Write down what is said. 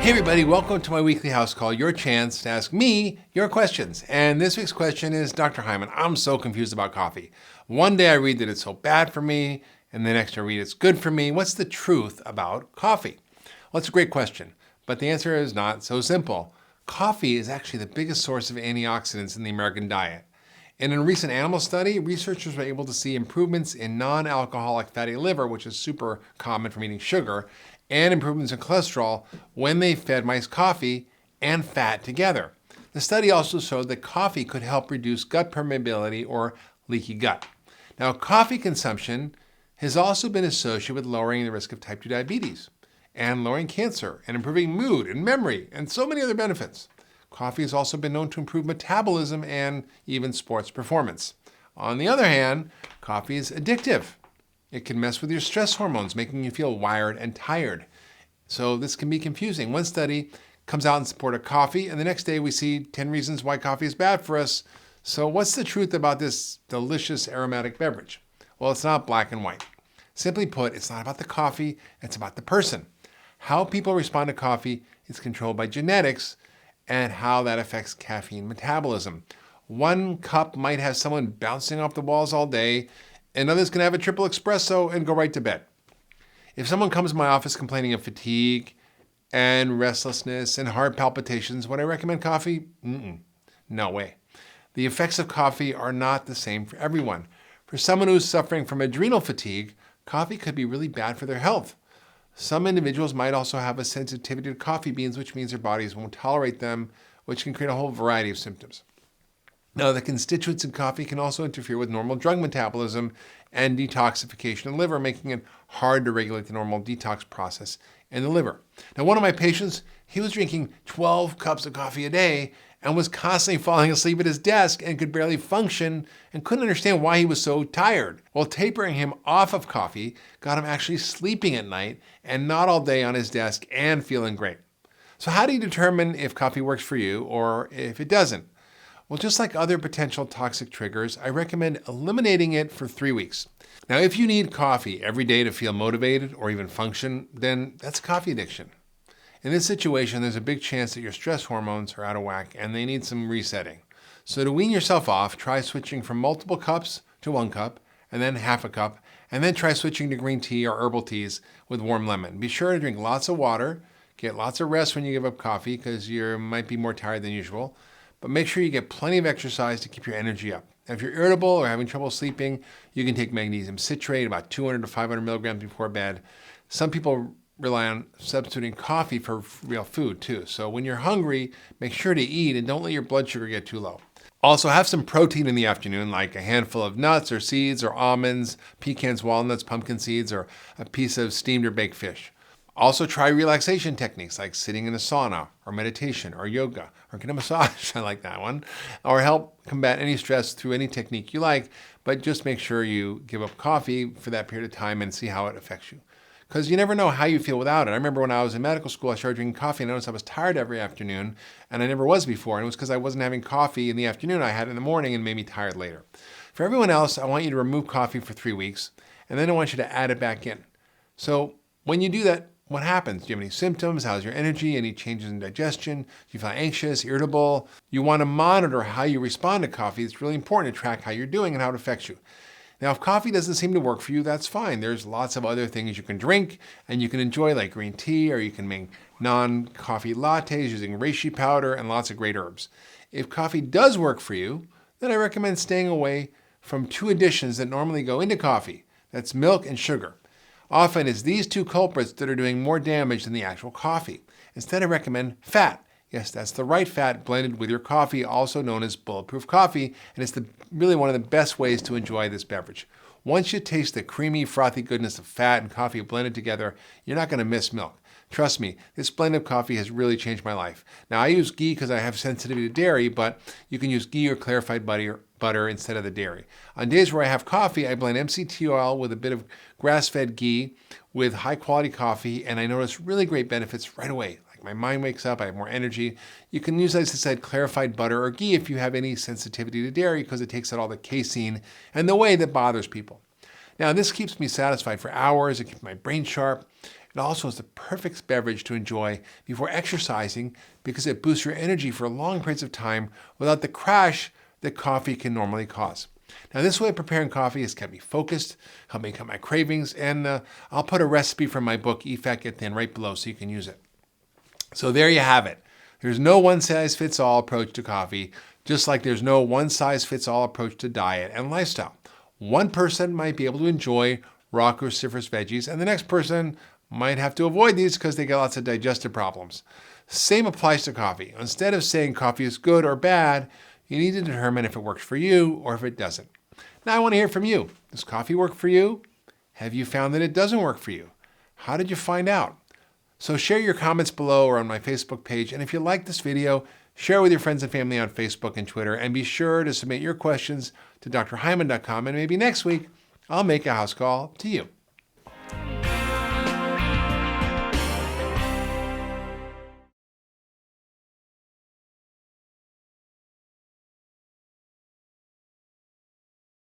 Hey everybody, welcome to my weekly house call, your chance to ask me your questions. And this week's question is, Dr. Hyman, I'm so confused about coffee. One day I read that it's so bad for me, and the next I read it's good for me. What's the truth about coffee? Well, it's a great question, but the answer is not so simple. Coffee is actually the biggest source of antioxidants in the American diet. In a recent animal study, researchers were able to see improvements in non-alcoholic fatty liver, which is super common from eating sugar, and improvements in cholesterol when they fed mice coffee and fat together. The study also showed that coffee could help reduce gut permeability or leaky gut. Now, coffee consumption has also been associated with lowering the risk of type 2 diabetes and lowering cancer and improving mood and memory and so many other benefits. Coffee has also been known to improve metabolism and even sports performance. On the other hand, coffee is addictive. It can mess with your stress hormones, making you feel wired and tired. So this can be confusing. One study comes out in support of coffee, and the next day we see 10 reasons why coffee is bad for us. So what's the truth about this delicious aromatic beverage? Well, it's not black and white. Simply put, it's not about the coffee, it's about the person. How people respond to coffee is controlled by genetics and how that affects caffeine metabolism. One cup might have someone bouncing off the walls all day, and others can have a triple espresso and go right to bed. If someone comes to my office complaining of fatigue and restlessness and heart palpitations, would I recommend coffee? No way. The effects of coffee are not the same for everyone. For someone who's suffering from adrenal fatigue, coffee could be really bad for their health. Some individuals might also have a sensitivity to coffee beans, which means their bodies won't tolerate them, which can create a whole variety of symptoms. Now, the constituents in coffee can also interfere with normal drug metabolism and detoxification of the liver, making it hard to regulate the normal detox process in the liver. Now, one of my patients, he was drinking 12 cups of coffee a day and was constantly falling asleep at his desk and could barely function and couldn't understand why he was so tired. Well, tapering him off of coffee got him actually sleeping at night and not all day on his desk and feeling great. So how do you determine if coffee works for you or if it doesn't? Well, just like other potential toxic triggers, I recommend eliminating it for 3 weeks. Now, if you need coffee every day to feel motivated or even function, then that's coffee addiction. In this situation, there's a big chance that your stress hormones are out of whack and they need some resetting. So to wean yourself off, try switching from multiple cups to 1 cup, and then half a cup, and then try switching to green tea or herbal teas with warm lemon. Be sure to drink lots of water, get lots of rest when you give up coffee because you might be more tired than usual. But make sure you get plenty of exercise to keep your energy up. Now, if you're irritable or having trouble sleeping, you can take magnesium citrate, about 200 to 500 milligrams before bed. Some people rely on substituting coffee for real food too. So when you're hungry, make sure to eat and don't let your blood sugar get too low. Also, have some protein in the afternoon, like a handful of nuts or seeds or almonds, pecans, walnuts, pumpkin seeds, or a piece of steamed or baked fish. Also try relaxation techniques like sitting in a sauna or meditation or yoga or get a massage, I like that one, or help combat any stress through any technique you like, but just make sure you give up coffee for that period of time and see how it affects you. Because you never know how you feel without it. I remember when I was in medical school, I started drinking coffee and I noticed I was tired every afternoon, and I never was before. And it was because I wasn't having coffee in the afternoon. I had it in the morning and it made me tired later. For everyone else, I want you to remove coffee for 3 weeks, and then I want you to add it back in. So when you do that, what happens? Do you have any symptoms? How's your energy? Any changes in digestion? Do you feel anxious, irritable? You want to monitor how you respond to coffee. It's really important to track how you're doing and how it affects you. Now, if coffee doesn't seem to work for you, that's fine. There's lots of other things you can drink and you can enjoy, like green tea, or you can make non-coffee lattes using reishi powder and lots of great herbs. If coffee does work for you, then I recommend staying away from 2 additions that normally go into coffee. That's milk and sugar. Often it's these 2 culprits that are doing more damage than the actual coffee. Instead, I recommend fat. Yes, that's the right fat blended with your coffee, also known as Bulletproof coffee, and it's really one of the best ways to enjoy this beverage. Once you taste the creamy, frothy goodness of fat and coffee blended together, you're not going to miss milk. Trust me, this blend of coffee has really changed my life. Now, I use ghee because I have sensitivity to dairy, but you can use ghee or clarified butter instead of the dairy. On days where I have coffee, I blend MCT oil with a bit of grass-fed ghee with high-quality coffee, and I notice really great benefits right away. Like my mind wakes up, I have more energy. You can use, as I said, clarified butter or ghee if you have any sensitivity to dairy because it takes out all the casein and the whey that bothers people. Now, this keeps me satisfied for hours. It keeps my brain sharp. It also is the perfect beverage to enjoy before exercising because it boosts your energy for long periods of time without the crash that coffee can normally cause. Now, this way of preparing coffee has kept me focused, helped me cut my cravings, and I'll put a recipe from my book, Eat Fat, Get Thin, right below so you can use it. So there you have it. There's no one-size-fits-all approach to coffee, just like there's no one-size-fits-all approach to diet and lifestyle. One person might be able to enjoy raw cruciferous veggies, and the next person might have to avoid these because they get lots of digestive problems. Same applies to coffee. Instead of saying coffee is good or bad, you need to determine if it works for you or if it doesn't. Now I want to hear from you. Does coffee work for you? Have you found that it doesn't work for you? How did you find out? So share your comments below or on my Facebook page. And if you like this video, share with your friends and family on Facebook and Twitter. And be sure to submit your questions to drhyman.com. And maybe next week, I'll make a house call to you.